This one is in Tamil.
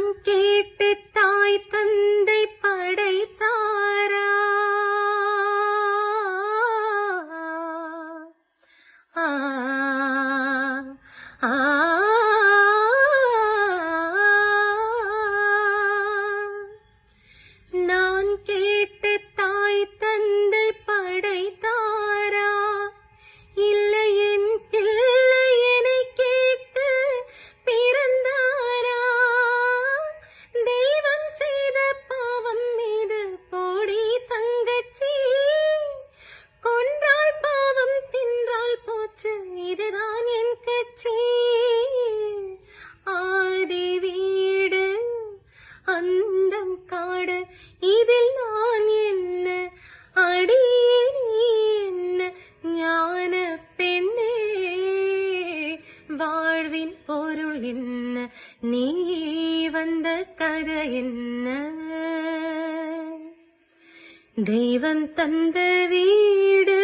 நான் கேட்டு தாய் தந்தை படைத்தாரா? ஆ ஆ நான் கேட்டு தாய் தந்தை படைத்தாரா? இல்லை என் பிள்ளை என்னை கேட்டு பிறந்தாரா? தெய்வம் செய்த பாவம் மீது போடி தங்கச்சி, கொன்றால் பாவம் தின்றால் போச்சு, இதுதான் என் கட்சி. ஆதி வீடு அந்தம் காடு, இதில் நான் என்ன அடியே நீ என்ன ஞான பெண்ணே? வாழ்வின் பொருள் என்ன, நீ வந்த கதை என்ன? தெய்வம் தந்த வீடு